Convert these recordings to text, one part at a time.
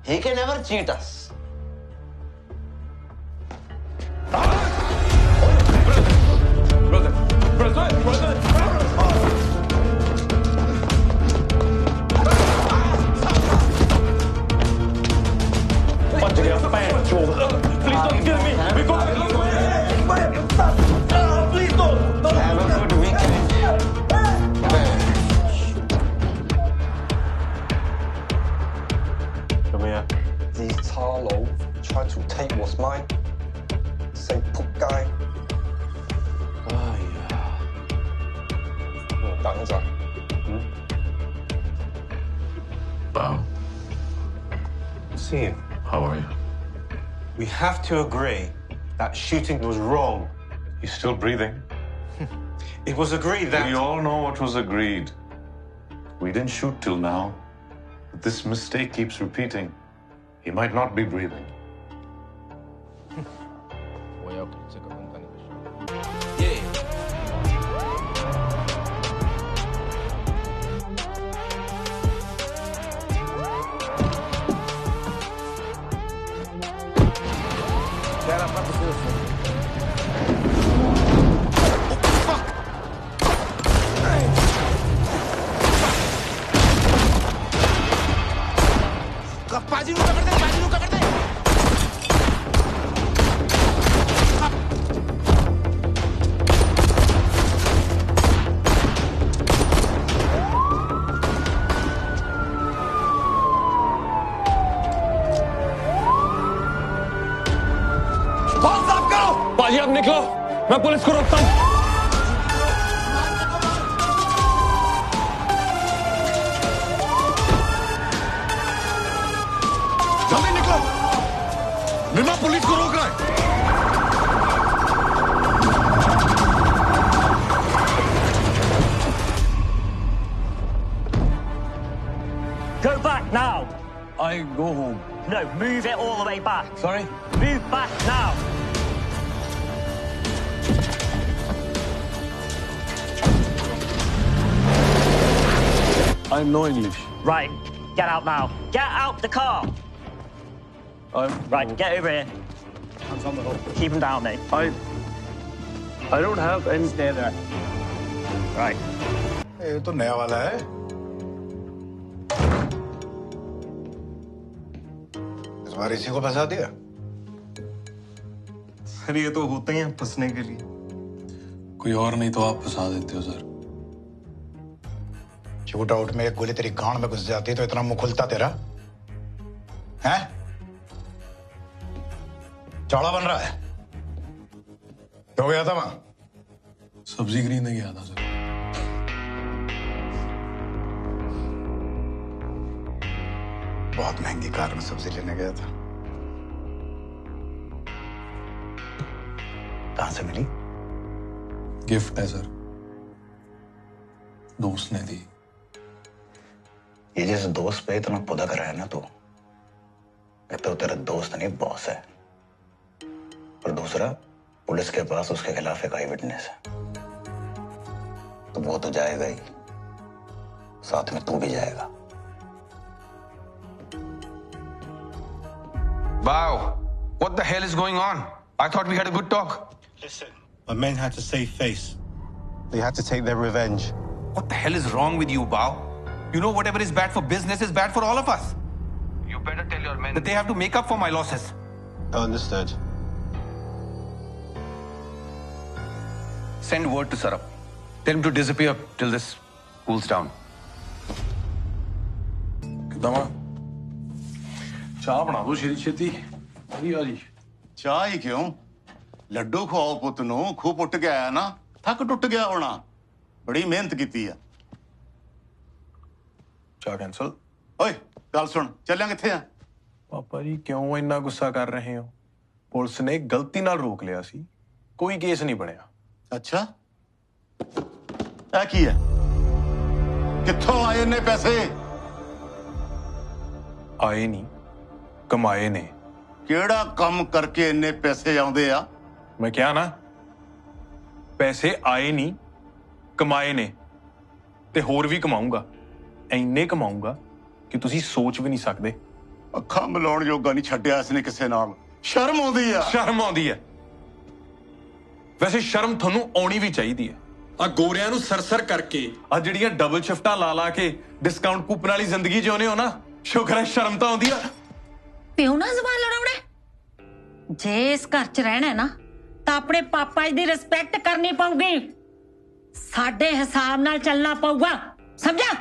He can never cheat us. Please don't kill me. Please don't. Have a good weekend. Come here. These Tarlo tried to take what's mine. Say put guy. 哎呀，等陣。 Bao, See, how are you? we have to agree that shooting was wrong. He's still breathing. It was agreed that... We all know what was agreed. We didn't shoot till now. But this mistake keeps repeating. He might not be breathing. बाजी आप निकलो, मैं police को रोकता हूँ। जल्दी निकलो, Nima police को रोक रहा है। Go back now. I go home. No, move it all the way back. Sorry? Move back now. I know English. Right, get out now. Get out the car. Right, get over here. Hands on the hook. Keep him down, mate. I don't have any... Stay there. Right. ये तो नया वाला है। इस बार इसी को फंसा दिया। सर ये तो होते ही हैं फंसने के लिए। कोई और नहीं तो आप फंसा देते हो सर। शूट आउट में एक गोली तेरी गांड में घुस जाती तो इतना मुंह खुलता तेरा? हैं? चौड़ा बन रहा है। क्यों गया था वहां? सब्जी खरीदने गया था सर। बहुत महंगी कार में सब्जी लेने गया था। कहां से मिली? गिफ्ट है सर, दोस्त ने दी। ये जिस दोस्त पे इतना पुदक रहा है ना तू, ये तो तेरा दोस्त नहीं बॉस है। और दूसरा, पुलिस के पास उसके खिलाफ एक आई विटनेस है, तो वो तो जाएगा ही, साथ में तू भी जाएगा। Bao, what the hell is going on? I thought we had a good talk. Listen, my men had to save face. They had to take their revenge. What the hell is wrong with you, Bao? You know whatever is bad for business is bad for all of us. You better tell your men that they have to make up for my losses. Understood. Send word to Saurabh. Tell him to disappear till this cools down. कितना चाह बना दो छेती छेती। जी चाह ही क्यों? लड्डू खवाओ पुत नू, खूब उठ के आया ना, थक टुट गया होना, बड़ी मेहनत की है। चाह कैंसल। ओए गल सुन, चलिया किथे आ? पापा जी क्यों इन्ना गुस्सा कर रहे हो? पुलिस ने गलती नाल रोक लिया सी, कोई केस नहीं बनया। अच्छा, क्या की है? कित्थों आए इन्ने पैसे? आए नहीं, कमाए ने। केड़ा कम करके इन्ने पैसे आउंदे आ? मैं क्या ना, पैसे आए नहीं, कमाए ने, ते होर भी कमाऊंगा। ਇੰਨੇ ਕਮਾਊਂਗਾ ਕਿ ਤੁਸੀਂ ਸੋਚ ਵੀ ਨਹੀਂ ਸਕਦੇ। ਅੱਖਾਂ ਮਿਲਾਉਣ ਜੋਗਾ ਨਹੀਂ ਛੱਡਿਆ ਇਸਨੇ ਕਿਸੇ ਨਾਲ। ਸ਼ਰਮ ਆਉਂਦੀ ਆ। ਸ਼ਰਮ ਆਉਂਦੀ ਹੈ। ਵੈਸੇ ਸ਼ਰਮ ਤੁਹਾਨੂੰ ਆਉਣੀ ਵੀ ਚਾਹੀਦੀ ਹੈ। ਆ ਗੋਰਿਆਂ ਨੂੰ ਸਰਸਰ ਕਰਕੇ ਆ ਜਿਹੜੀਆਂ ਡਬਲ ਸ਼ਿਫਟਾਂ ਲਾ ਕੇ ਡਿਸਕਾਊਂਟ ਕੂਪਨ ਵਾਲੀ ਜ਼ਿੰਦਗੀ ਜਿਉਨੇ ਹੋ ਨਾ, ਸ਼ੁਕਰ ਹੈ ਸ਼ਰਮ ਤਾਂ ਆਉਂਦੀ ਆ। ਪਿਓ ਨਾਲ ਜ਼ਬਾਨ ਲੜਾਉਣਾ? ਜੇ ਇਸ ਘਰ 'ਚ ਰਹਿਣਾ ਨਾ ਤਾਂ ਆਪਣੇ ਪਾਪਾ ਜੀ ਦੀ ਰਿਸਪੈਕਟ ਕਰਨੀ ਪਊਗੀ। ਸਾਡੇ ਹਿਸਾਬ ਨਾਲ ਚੱਲਣਾ ਪਊਗਾ, ਸਮਝਾ?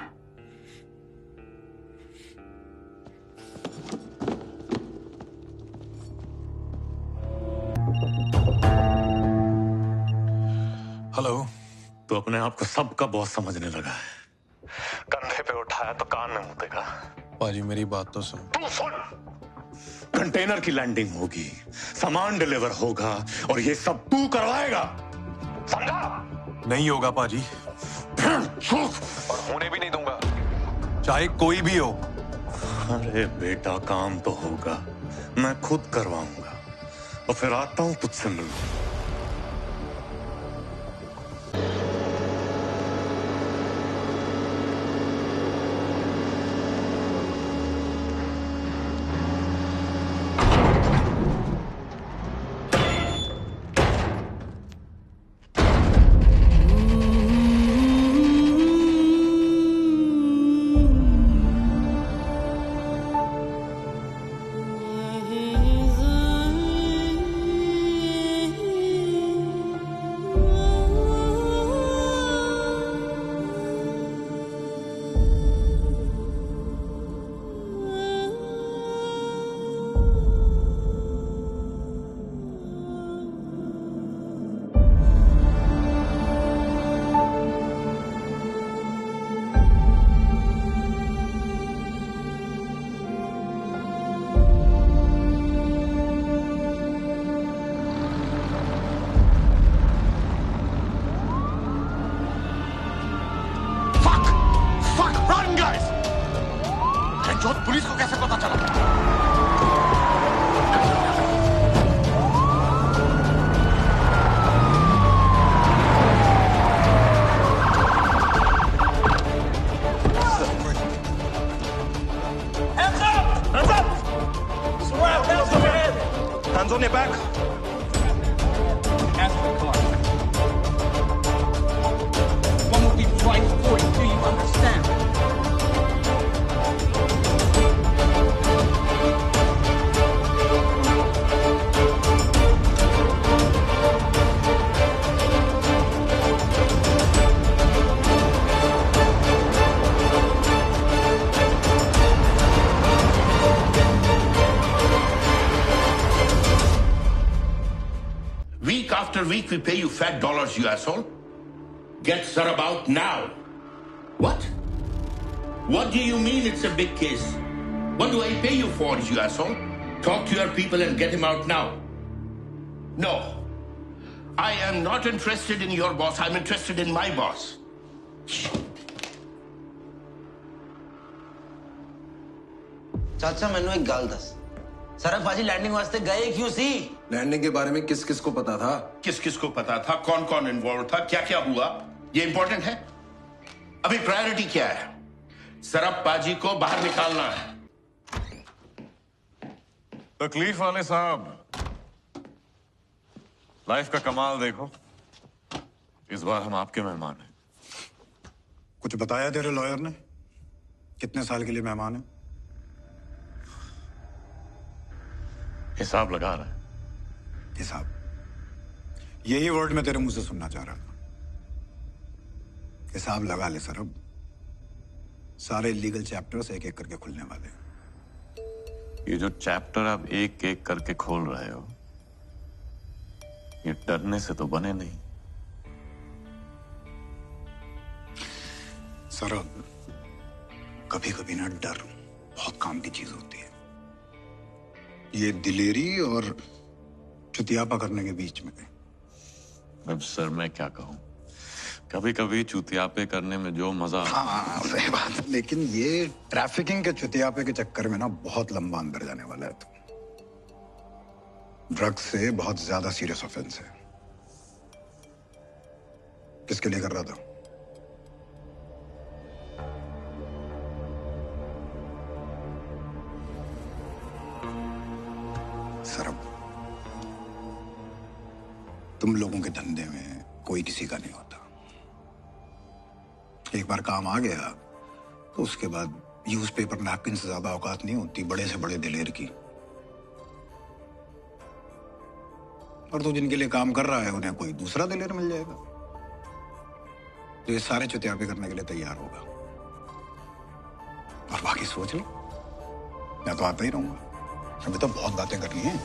हेलो। तो अपने आप को सबका बॉस समझने लगा है। कंधे पे उठाया तो कान में मुतेगा। पाजी मेरी बात तो सुन। तू सुन। कंटेनर की लैंडिंग होगी, सामान डिलीवर होगा और ये सब तू करवाएगा, समझा? नहीं होगा पाजी। और होने भी नहीं दूंगा, चाहे कोई भी हो। अरे बेटा काम तो होगा, मैं खुद करवाऊंगा और फिर आता हूं तुझसे मिलने। पुलिस को कैसे पता चला? Hands up! Hands up! Surround! Hands on your head! Hands on your back. Ask the car. One will be right for you. Do you understand? Week after week, we pay you fat dollars, you asshole. Get Sarab out now. What? What do you mean it's a big case? What do I pay you for, you asshole? Talk to your people and get him out now. No. I am not interested in your boss. I'm interested in my boss. चाचा मैनू एक गल दस, सरब पाजी landing वास्ते गए क्यों सी? लैंडिंग के बारे में किस किस को पता था? किस किस को पता था, कौन कौन इन्वॉल्व था, क्या क्या हुआ, ये इंपॉर्टेंट है? अभी प्रायोरिटी क्या है? सरब पाजी को बाहर निकालना है। तकलीफ वाले साहब, लाइफ का कमाल देखो। इस बार हम आपके मेहमान हैं। कुछ बताया तेरे लॉयर ने? कितने साल के लिए मेहमान है? हिसाब लगा रहा है। हिसाब? यही वर्ड मैं तेरे मुंह से सुनना चाह रहा था। हिसाब लगा ले सरब। सारे लीगल चैप्टर्स एक एक करके खुलने वाले हैं। ये जो चैप्टर आप एक एक करके खोल रहे हो, ये डरने से तो बने नहीं। सरब, कभी कभी ना डर बहुत काम की चीज होती है। ये दिलेरी और चुतियापा करने के बीच में। अब सर मैं क्या कहूं, कभी कभी चुतियापे करने में जो मजा। हाँ सही बात है, लेकिन ये ट्रैफिकिंग के चुतियापे के चक्कर में ना बहुत लंबा अंदर जाने वाला है। तो ड्रग्स से बहुत ज्यादा सीरियस ऑफेंस है। किसके लिए कर रहा था? सरब, तुम लोगों के धंधे में कोई किसी का नहीं होता। एक बार काम आ गया तो उसके बाद न्यूज़पेपर नैपकिन से ज्यादा औकात नहीं होती बड़े से बड़े दिलेर की। और तो जिनके लिए काम कर रहा है उन्हें कोई दूसरा दिलेर मिल जाएगा तो ये सारे चुतियापी करने के लिए तैयार होगा। और बाकी सोच लो, मैं तो आता ही रहूंगा। अभी तो बहुत बातें करनी है।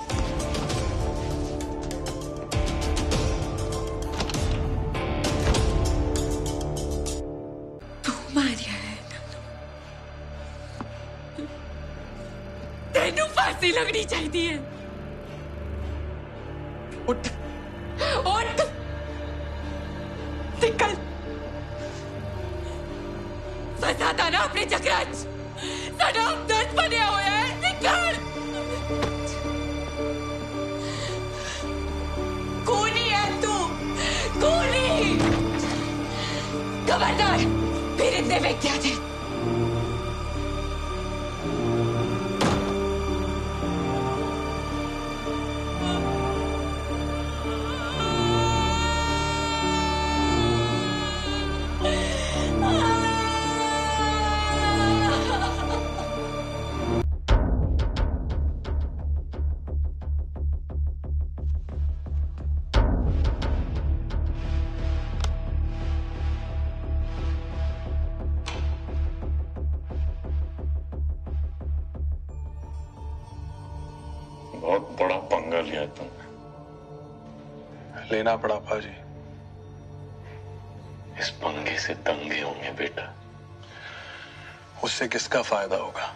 तू मारिया है तेनू फांसी लगनी चाहिए। उठ उठ निकल, फसाता ना अपने चक्कर च, साडा हमदर्द बनिया होया है। निकल, कौन है तू? कौन है? खबरदार फिर इतने में क्या थे? बहुत बड़ा पंगा लिया तुमने। लेना पड़ा पाजी। इस पंगे से दंगे होंगे बेटा। उससे किसका फायदा होगा?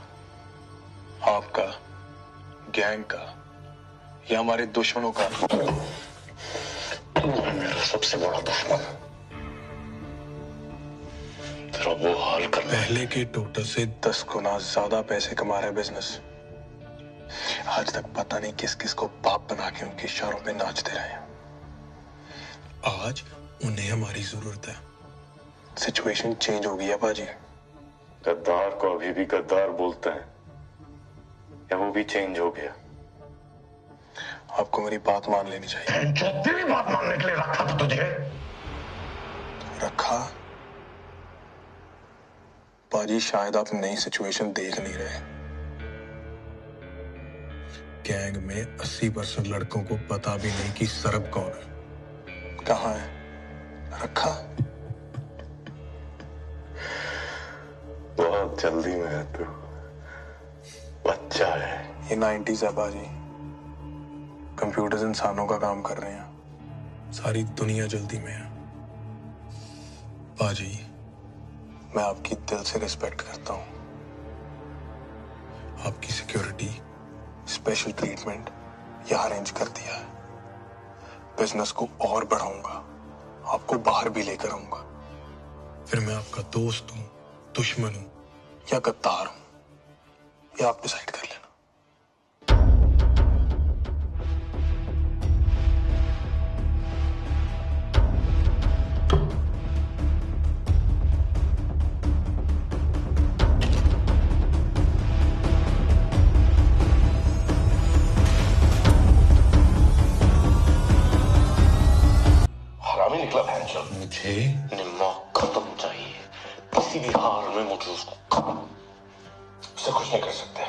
आपका, गैंग का, या हमारे दुश्मनों का? तू है मेरा सबसे बड़ा दुश्मन। तेरा वो हाल कर पहले के टोटल से 10 गुना ज्यादा पैसे कमा रहा है बिजनेस। आज तक पता नहीं किस किस को बाप बना के उनके इशारों में नाचते रहे। आज उन्हें हमारी जरूरत है। सिचुएशन चेंज हो गई है बाजी। गद्दार को अभी भी गद्दार बोलते हैं या वो भी चेंज हो गया? आपको मेरी बात मान लेनी चाहिए। तेरी बात मानने के लिए रखा था तुझे। रखा? बाजी शायद आप नई सिचुएशन देख नहीं रहे। गैंग में 80% लड़कों को पता भी नहीं कि सरब कौन है, कहाँ है। रखा? बहुत जल्दी में है तू, बच्चा है। ये 90s है बाजी। कंप्यूटर्स इंसानों का काम कर रहे हैं। सारी दुनिया जल्दी में है। बाजी, मैं आपकी दिल से रिस्पेक्ट करता हूं। आपकी सिक्योरिटी, स्पेशल ट्रीटमेंट यहां अरेंज कर दिया है। बिजनेस को और बढ़ाऊंगा, आपको बाहर भी लेकर आऊंगा। फिर मैं आपका दोस्त हूं, दुश्मन हूं या गद्दार हूं, ये आप डिसाइड कर लेना। मुझे निम्मा खत्म चाहिए। किसी भी हाल में मुझे उसको खत्म। उससे कुछ नहीं कर सकते।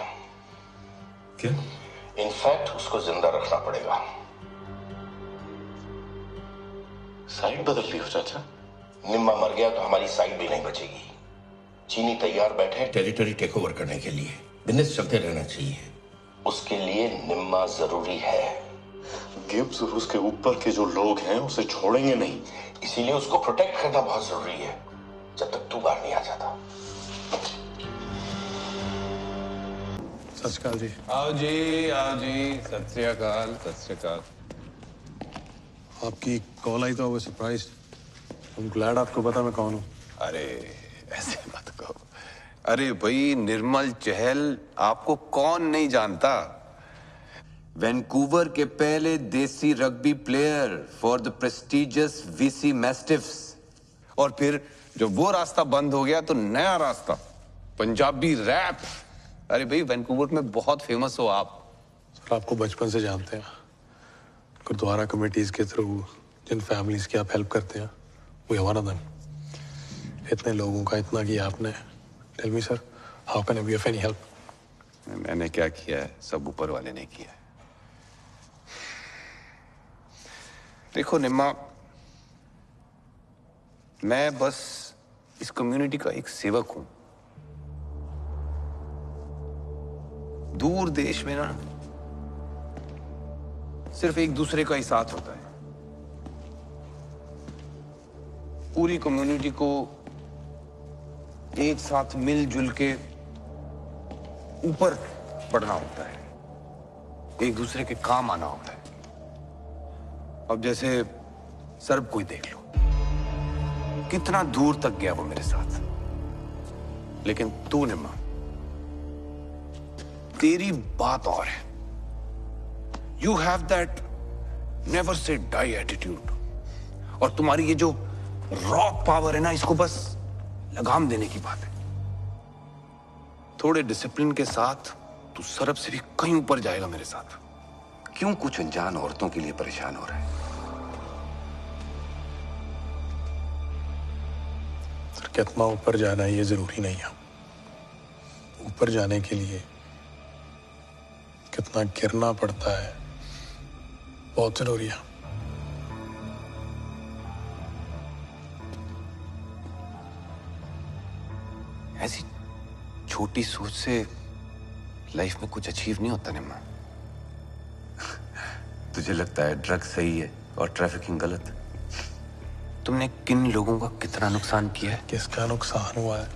क्या? इनफैक्ट उसको जिंदा रखना पड़ेगा। साइड बदल ली हो चाचा? निम्मा मर गया तो हमारी साइड भी नहीं बचेगी। चीनी तैयार बैठे हैं टेरिटरी टेक ओवर करने के लिए। बिजनेस चलते रहना चाहिए, उसके लिए निम्मा जरूरी है। गिब्स और उसके ऊपर के जो लोग हैं उसे छोड़ेंगे नहीं। इसीलिए उसको प्रोटेक्ट करना बहुत जरूरी है जब तक तू बाहर नहीं आ जाता। सत श्री अकाल जी। आओ जी, आओ जी। सत श्री अकाल, सत श्री अकाल। आपकी कॉल आई तो वो सरप्राइज। I'm glad आपको पता मैं कौन हूँ। अरे ऐसे मत कहो। अरे भाई, निर्मल चहल आपको कौन नहीं जानता। वैंकूवर के पहले देसी rugby player for the prestigious VC Mastiffs. और फिर जब वो रास्ता बंद हो गया तो नया रास्ता, पंजाबी रैप। अरे भाई, वैंकूवर में बहुत फेमस हो आप। सर आपको बचपन से जानते हैं, गुरुद्वारा कमेटीज के थ्रू जिन फैमिलीज की आप हेल्प करते हैं, we are one of them. इतने लोगों का इतना किया आपने। Tell me sir, how can I be of any help? मैंने क्या किया है, सब ऊपर वाले ने किया है। देखो निम्मा, मैं बस इस कम्युनिटी का एक सेवक हूं। दूर देश में ना सिर्फ एक दूसरे का ही साथ होता है। पूरी कम्युनिटी को एक साथ मिलजुल के ऊपर बढ़ना होता है, एक दूसरे के काम आना होता है। अब जैसे सर्ब कोई देख लो, कितना दूर तक गया वो मेरे साथ, लेकिन तू निम्मा, तेरी बात और है। You have that never say die attitude, और तुम्हारी ये जो रॉक पावर है ना, इसको बस लगाम देने की बात है। थोड़े डिसिप्लिन के साथ तू सरब से भी कहीं ऊपर जाएगा मेरे साथ। क्यों कुछ अनजान औरतों के लिए परेशान हो रहा है? सर कितना ऊपर जाना है ये जरूरी नहीं है। ऊपर जाने के लिए कितना गिरना पड़ता है बहुत जरूरी है। ऐसी छोटी सोच से लाइफ में कुछ अचीव नहीं होता निम्मा। तुझे लगता है ड्रग सही है और ट्रैफिकिंग गलत? तुमने किन लोगों का कितना नुकसान किया है? किसका नुकसान हुआ है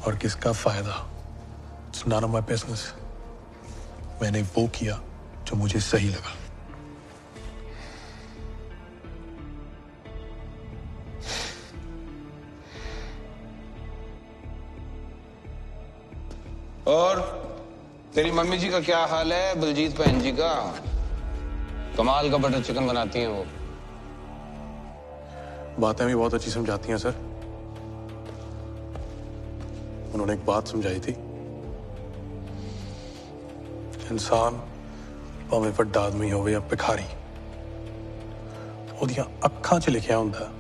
और किसका फायदा, it's not of my business. मैंने वो किया जो मुझे सही लगा। और तेरी मम्मी जी का क्या हाल है? बलजीत बहन जी का कमाल का बटर चिकन बनाती हैं वो। बातें भी बहुत अच्छी समझाती हैं सर। उन्होंने एक बात समझाई थी, इंसान भावें ਵੱਡਾ आदमी होवे या भिखारी, ਉਹਦੀਆਂ ਅੱਖਾਂ 'ਚ ਲਿਖਿਆ ਹੁੰਦਾ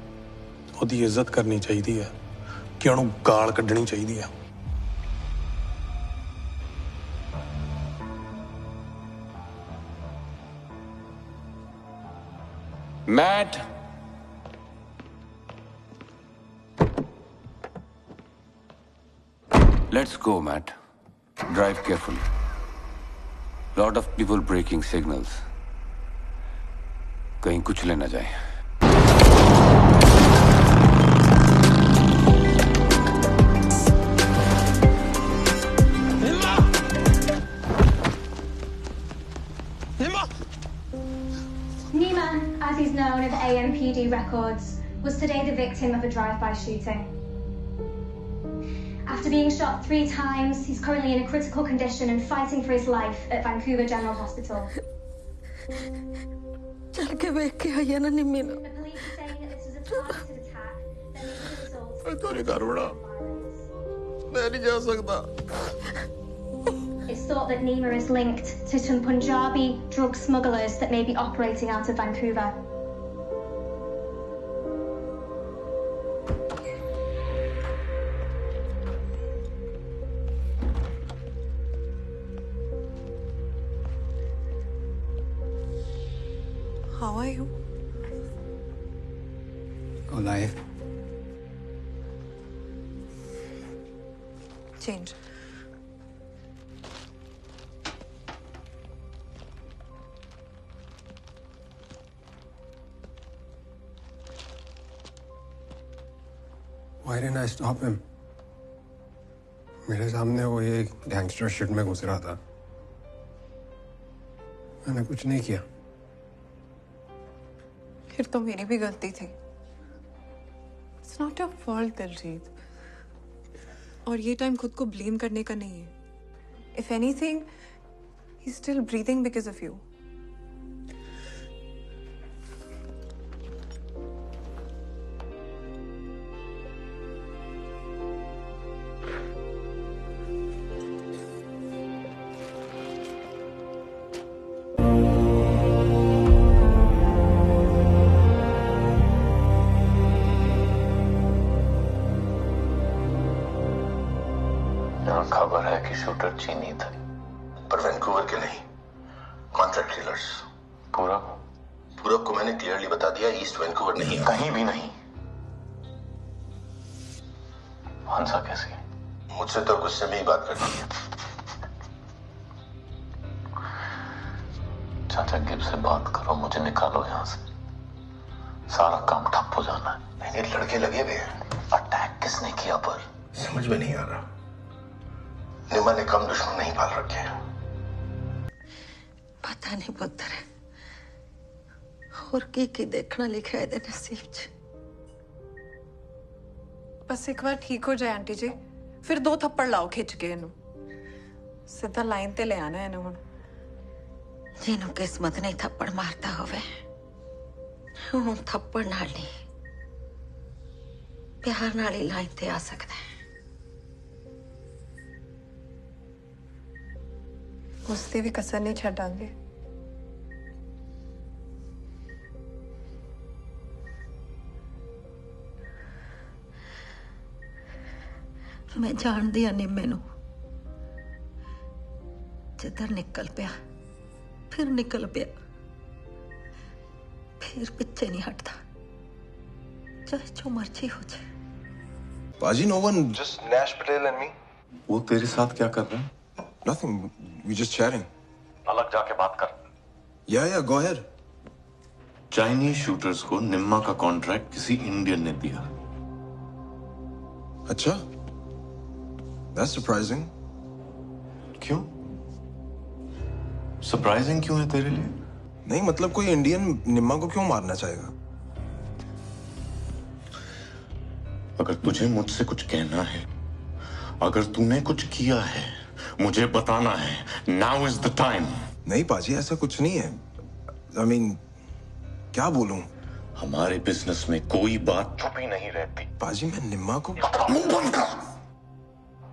ਉਹਦੀ ਇੱਜ਼ਤ ਕਰਨੀ ਚਾਹੀਦੀ ਹੈ ਕਿ ਉਹਨੂੰ ਗਾਲ ਕੱਢਣੀ ਚਾਹੀਦੀ ਹੈ। Matt, let's go, Matt. Drive carefully. Lot of people breaking signals. कहीं कुछ ले ना जाए। Nima, as he's known of AMPD records, was today the victim of a drive-by shooting. After being shot 3 times, he's currently in a critical condition and fighting for his life at Vancouver General Hospital. चल के देख के आई है ना निम्मी ना। The police are saying that this was a targeted attack that may result तेरे घर बड़ा मैं नहीं जा सकता। It's thought that Nima is linked to some Punjabi drug smugglers that may be operating out of Vancouver. How are you? Alive. Change. Why didn't I stop him? मेरे सामने वो ये गैंगस्टर शिट में घुस रहा था। मैंने कुछ नहीं किया। फिर तो मेरी भी गलती थी। It's not your fault, Diljit. और ये टाइम खुद को ब्लेम करने का नहीं है। If anything, he's still breathing because of you. Shooter चीनी थे, पर वैंकूवर के नहीं, कॉन्ट्रैक्ट किलर्स। पूरब को मैंने क्लियरली बता दिया, ईस्ट वैंकूवर नहीं, कहीं भी नहीं। हंसा कैसे? मुझसे तो गुस्से में ही बात करनी है। चाचा गिब से बात करो, मुझे निकालो यहाँ से। सारा काम ठप हो जाना है। नहीं, लड़के लगे हुए हैं। अटैक किसने किया पर समझ में नहीं आ रहा। निमा ने कम दुश्मन नहीं पाल रखे। पता नहीं पुत्र और की देखना लिखा है नसीब च। बस एक बार ठीक हो जाए आंटी जी, फिर 2 थप्पड़ लाओ खिंच के इनू। सीधा लाइन ते ले आना है इनू। जिन्हों किस्मत नहीं थप्पड़ मारता होवे, हूं थप्पड़ नाल नहीं प्यार नाल ही लाइन ते आ सकता है। उससे भी कसर नहीं छड़ांगे। मैं जानदी हूं निम्मे नूं, जिधर निकल पिया फिर निकल पिया, फिर पीछे नहीं हटता, चाहे जो मर्जी हो जाए। Paji, no one, just Nash Patel and me. वो तेरे साथ क्या कर रहा है? Nothing. We just chatting. अलग जाके बात कर। Yeah, go ahead. Chinese shooters को निम्मा का कॉन्ट्रैक्ट किसी इंडियन ने दिया। अच्छा, that's surprising. क्यों? सरप्राइजिंग क्यों है तेरे लिए? नहीं मतलब कोई इंडियन निम्मा को क्यों मारना चाहेगा? अगर तुझे मुझसे कुछ कहना है, अगर तूने कुछ किया है, मुझे बताना है। Now is the time. नहीं पाजी, ऐसा कुछ नहीं है। I mean, क्या बोलूं? हमारे बिजनेस में कोई बात छुपी नहीं रहती। पाजी, मैं निम्मा को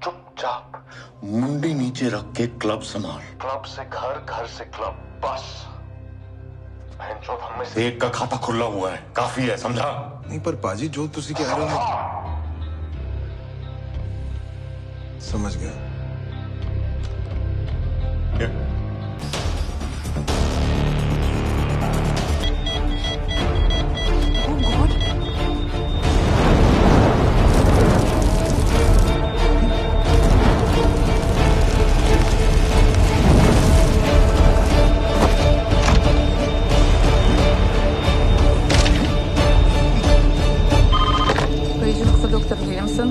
चुपचाप मुंडी नीचे रख के क्लब संभाल। क्लब से घर, घर से क्लब, बस। हम में से एक का खाता खुला हुआ है, काफी है, समझा? नहीं पर पाजी, जो तुसी कह रहे हो समझ गया। Dr. Williamson.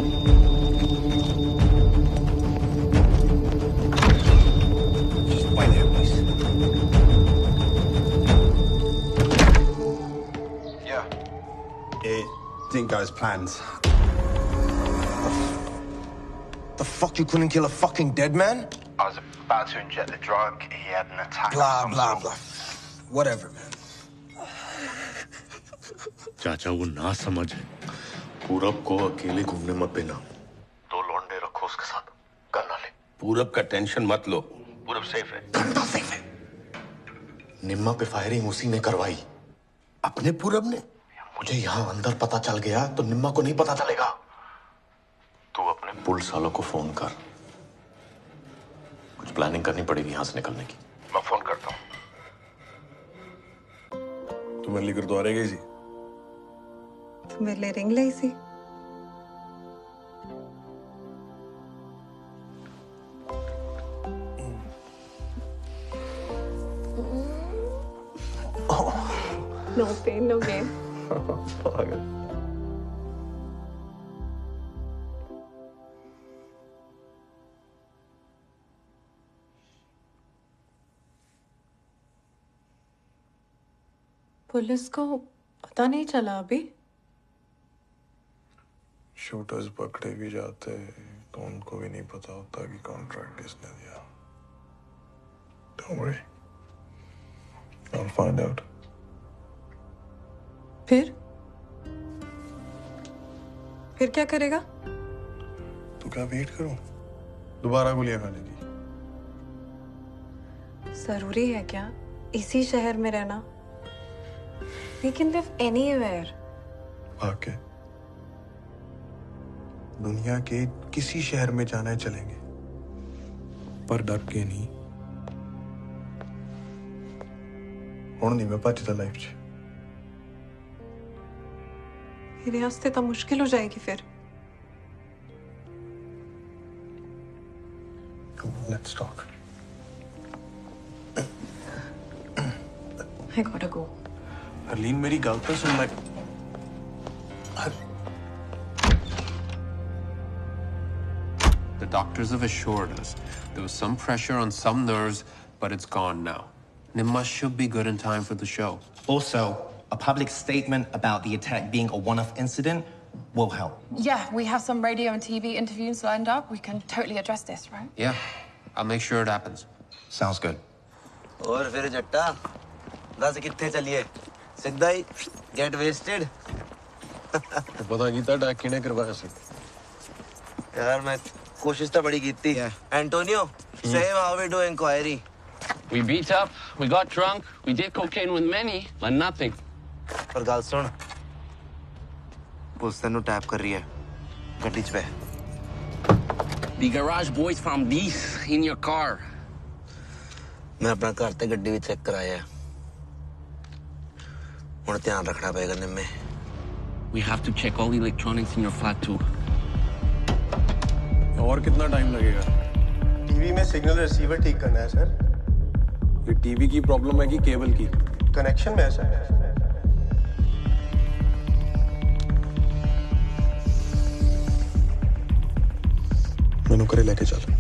Just wait there, please. Yeah. It didn't go as planned. The fuck, you couldn't kill a fucking dead man? I was about to inject the drug. He had an attack. Blah, blah, blah. Whatever, man. चाचा वो ना समझ है। पूरब को अकेले घूमने मत देना। 2 लौंडे रखो उसके साथ, गन ना ले। पूरब का टेंशन मत लो, पूरब सेफ है। गंदा सेफ है। निम्मा पे फायरिंग उसी ने करवाई। अपने पूरब ने? मुझे यहाँ अंदर पता चल गया तो निम्मा को नहीं पता चलेगा। तू अपने पुलिस वालों को फोन कर, कुछ प्लानिंग करनी पड़ेगी यहाँ से निकलने की। मैं फोन करता हूँ। तू मेरे लिए गुरुद्वारे गई थी? तो मेरे लिए रिंग लाई सी। No pain, no gain. Police को पता नहीं चला अभी? शूटर्स पकड़े भी जाते तो उनको भी नहीं पता होता कि कॉन्ट्रैक्ट किसने दिया। Don't worry, I'll find out. फिर क्या करेगा? तो क्या वेट करूं? दोबारा गोलियां खाने की? जरूरी है क्या इसी शहर में रहना? We can live anywhere. आके दुनिया के किसी शहर में जाना है चलेंगे। पर डर के नहीं। हुण नहीं मैं भजदा लाइफ च। मेरे वास्ते तो मुश्किल हो जाएगी फिर। Let's talk. I gotta go. Harleen मेरी गल तो सुन ले। The doctors have assured us there was some pressure on some nerves, but it's gone now. Nimma should be good in time for the show. Also, a public statement about the attack being a one-off incident will help. Yeah, we have some radio and TV interviews lined up. We can totally address this, right? Yeah, I'll make sure it happens. Sounds good. और फिर जट्टा दस कितने चलिए सीधा ही gate wasted. पता कीता attack किने करवाया सी? यार मैं कोशिश तो बड़ी की थी। Antonio, say how we do inquiry. We beat up, we got drunk, we did cocaine with many, but nothing. पर गल सुन, पुलिस तेनू टैप कर रही है, गड्डी च पे। The garage boys found these in your car. मैं अपना घर ते गड्डी भी चेक कराया है। हुण ध्यान रखना पड़ेगा निम्मे। We have to check all the electronics in your flat too. और कितना टाइम लगेगा? टीवी में सिग्नल रिसीवर ठीक करना है सर। ये टीवी की प्रॉब्लम है कि केबल की? कनेक्शन में है सर। मैनू करे लेके चल।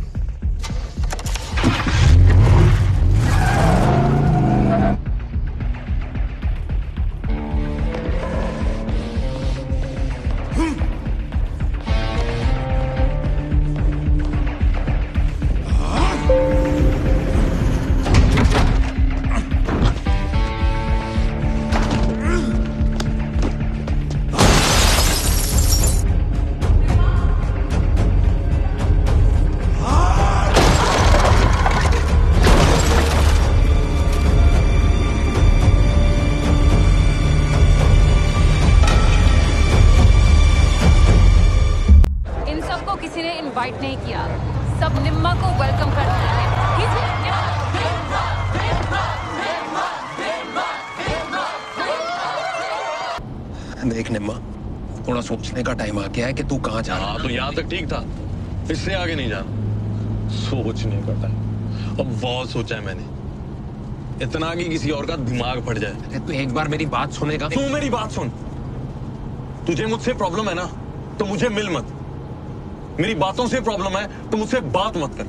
इनवाइट नहीं किया, सब निम्मा को वेलकम करते हैं। देख निम्मा, थोड़ा सोचने का टाइम आ गया है कि तू कहाँ जा रहा है। तो यहाँ तक ठीक था, इससे आगे नहीं जाना। सोचने का टाइम अब बहुत सोचा है मैंने, इतना कि किसी और का दिमाग फट जाए। तू एक बार मेरी बात सुनेगा? तू मेरी बात सुन। तुझे मुझसे प्रॉब्लम है ना, तो मुझे मिल मत। मेरी बातों से प्रॉब्लम है तो मुझसे बात मत कर।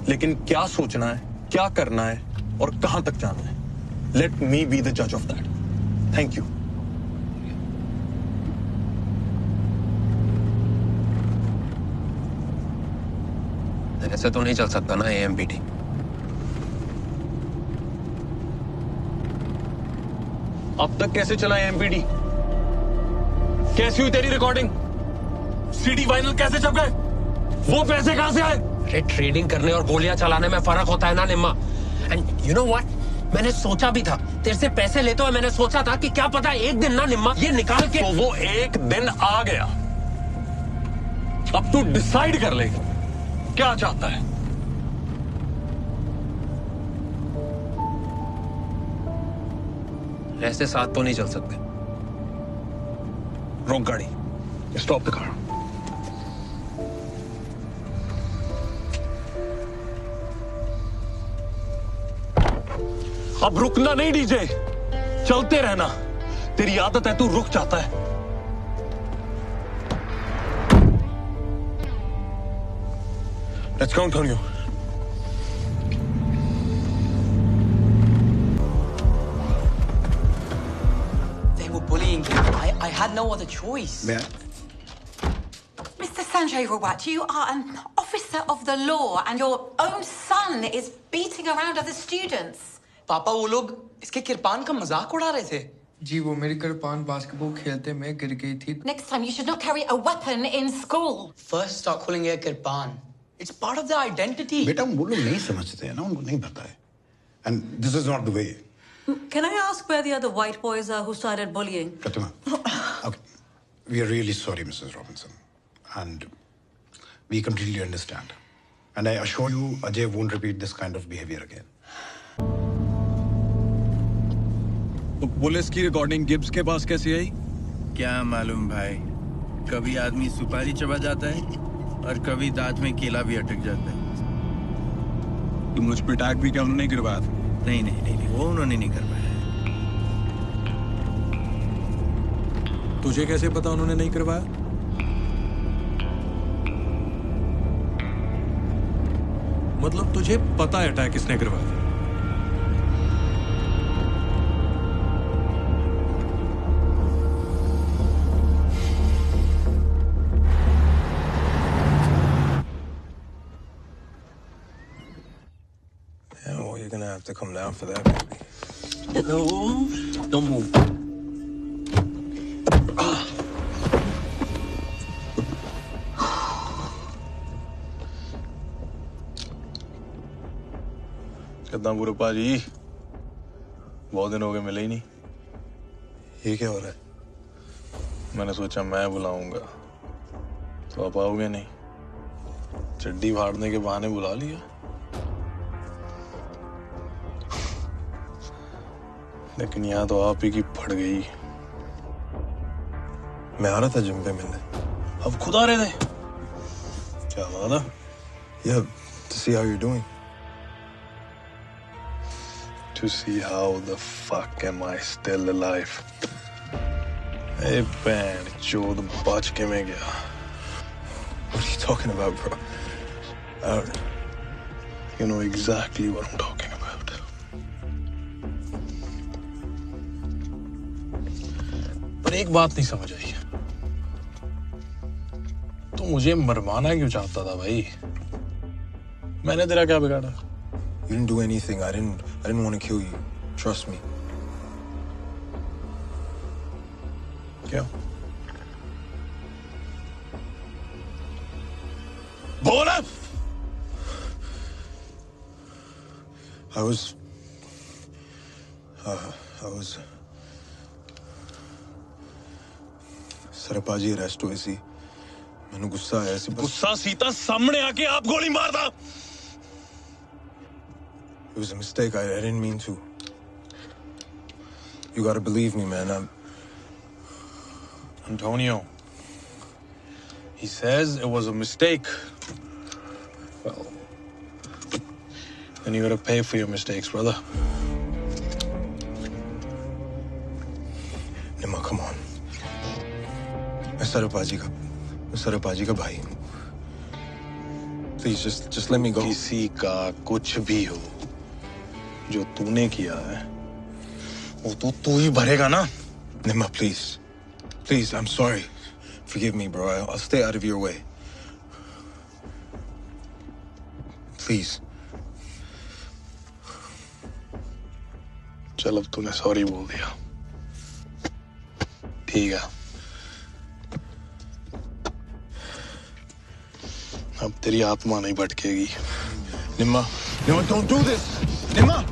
लेकिन क्या सोचना है, क्या करना है और कहां तक जाना है, लेट मी बी द जज ऑफ दैट। Thank you. ऐसे तो नहीं चल सकता ना AMPT। अब तक कैसे चला AMPT? कैसी हुई तेरी रिकॉर्डिंग? CD वाइनल कैसे छप गए? वो पैसे कहां से आए? अरे ट्रेडिंग करने और गोलियां चलाने में फर्क होता है ना निम्मा। एंड यू नो व्हाट, मैंने सोचा भी था तेरे से पैसे लेते हुए। मैंने सोचा था कि क्या पता एक दिन ना निम्मा ये निकाल के। तो वो एक दिन आ गया। अब तू डिसाइड कर ले क्या चाहता है। ऐसे साथ तो नहीं चल सकते। रोक गाड़ी, स्टॉप द कार। अब रुकना नहीं डीजे, चलते रहना। तेरी आदत है, तू रुक जाता है। Let's go, Antonio. They were bullying me. I had no other choice. Mr. Sanjay Rawat, you are an officer of the law and your own son is beating around other students. पापा वो लोग इसके किरपान का मजाक उड़ा रहे थे। जी वो मेरी किरपान बास्केटबॉल खेलते में गिर गई थी। Next time you should not carry a weapon in school. First start calling it kirpan. It's part of their identity. बेटा वो लोग नहीं समझते हैं ना, उनको नहीं पता है। And this is not the way. Can I ask where the other white boys are who started bullying? Pratima, okay. We are really sorry, Mrs. Robinson. And we completely understand. And I assure you, Ajay won't repeat this kind of behavior again. तो police की recording Gibbs के पास कैसे आई? क्या मालूम भाई, कभी आदमी सुपारी चबा जाता है और कभी दांत में केला भी अटक जाता है। तुम मुझ पे अटैक भी क्या उन्होंने करवाया था? नहीं, वो उन्होंने नहीं करवाया। तुझे कैसे पता उन्होंने नहीं करवाया? मतलब तुझे पता है अटैक किसने करवाया? Yeah, well, you're gonna have to come down for that, baby. No, don't move. कितना बुरे पाजी, बहुत दिन हो गए मिले ही नहीं। ये क्या हो रहा है? मैंने सोचा मैं बुलाऊंगा तो आप आओगे नहीं, चड्डी फाड़ने के बहाने बुला लिया। लेकिन यहाँ तो आप ही की फट गई। मैं आ रहा था जिम पे मिलने। अब खुद आ रहे थे? क्या बात है? Yeah, to see how you're doing. To see how the fuck am I still alive? Hey, band, चोद बच के मैं गया। What are you talking about, bro? You know exactly what I'm talking about. पर एक बात नहीं समझ आई, तो मुझे मरवाना क्यों चाहता था भाई? मैंने तेरा क्या बिगाड़ा? You didn't do anything. I didn't want to kill you. Trust me. क्या? बोल अब! I was सरपाजी अरेस्ट हुए सी। मैंने गुस्सा आया सी। गुस्सा सीता सामने आके आप गोली मार दा। It was a mistake. I didn't mean to. You gotta believe me, man. Antonio, he says it was a mistake. Well, then you gotta pay for your mistakes, brother. Nima, come on. मैं सरपाजी का भाई हूँ। Please, just let me go. किसी का कुछ भी हो, जो तूने किया है वो तो तू ही भरेगा ना। Nima, please, I'm sorry. Forgive me, bro. I'll stay out of your way. Please. चल, अब तूने सॉरी बोल दिया, ठीक है? अब तेरी आत्मा नहीं भटकेगी। Nima, don't do this. Nima.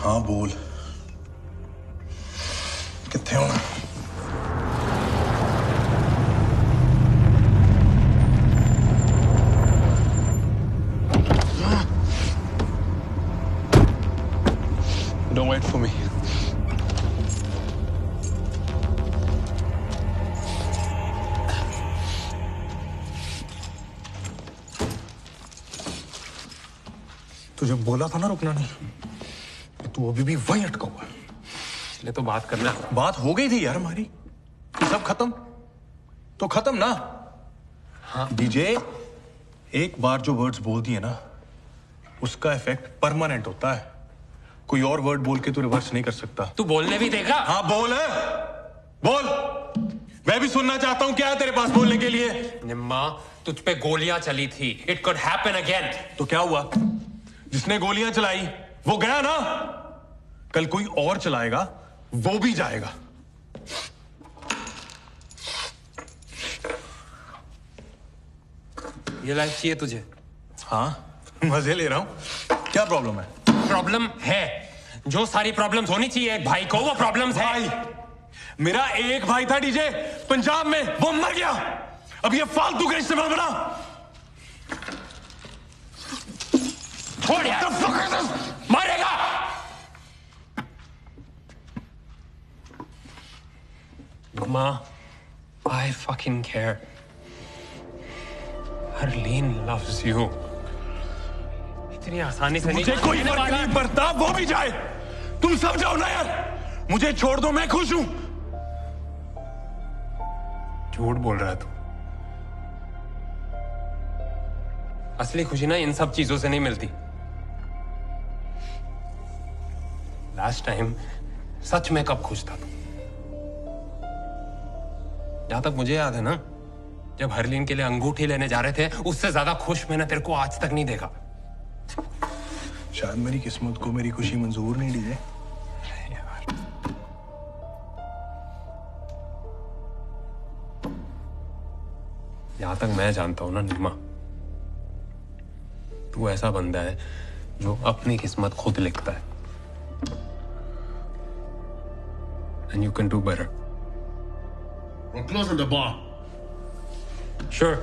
हाँ बोल। wait for me. तुझे बोला था ना रुकना नहीं, तू अभी भी वहीं अटका हुआ है। इसलिए तो बात करना। बात हो गई थी यार हमारी, सब खत्म तो खत्म ना। हाँ डीजे, एक बार जो वर्ड्स बोल दिए ना उसका इफेक्ट परमानेंट होता है। कोई और वर्ड बोल के तू रिवर्स नहीं कर सकता। तू बोलने भी देगा? हाँ बोल है, बोल। मैं भी सुनना चाहता हूं क्या है तेरे पास बोलने के लिए। निम्मा, तुझ पे गोलियां चली थी। It could happen again. तो क्या हुआ? जिसने गोलियां चलाई वो गया ना, कल कोई और चलाएगा, वो भी जाएगा। ये लाइफ चाहिए तुझे? हाँ मजे ले रहा हूं। क्या प्रॉब्लम है? प्रॉब्लम है। जो सारी प्रॉब्लम्स होनी चाहिए एक भाई को, वो प्रॉब्लम्स है। मेरा एक भाई था डीजे पंजाब में, वो मर गया। अब ये फालतू का इस्तेमाल बना। छोड़ यार, मारेगा। माँ, I fucking care. Harleen loves you. इतनी आसानी से मुझे कोई फर्क नहीं पड़ता, वो भी जाए। तुम सब जाओ ना यार, मुझे छोड़ दो, मैं खुश हूं। झूठ बोल रहा है तू। असली खुशी ना इन सब चीजों से नहीं मिलती। लास्ट टाइम सच में कब खुश था तू? जहां तक मुझे याद है ना, जब हरलीन के लिए अंगूठी लेने जा रहे थे, उससे ज्यादा खुश मैंने तेरे को आज तक नहीं देखा। शायद मेरी किस्मत को मेरी खुशी मंजूर नहीं डीजे। जहां तक मैं जानता हूं ना निम्मा, तू ऐसा बंदा है जो अपनी किस्मत खुद लिखता है। And you can do better. We're closing the bar. Sure.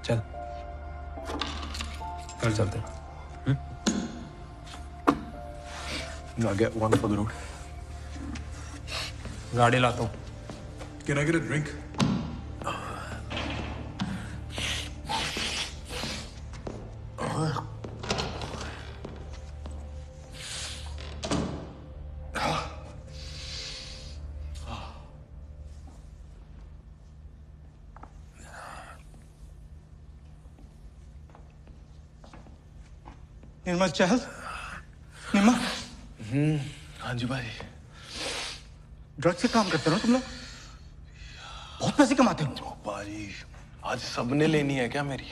चल, कल चलते हैं। I'll get one for the road. गाड़ी लाता हूँ। Can I get a drink? निर्मल चहल, निम्मा। हाँ जी भाई। ड्रग से काम करते हो तुम लोग? बहुत पैसे कमाते हो। भाई आज सबने लेनी है क्या मेरी?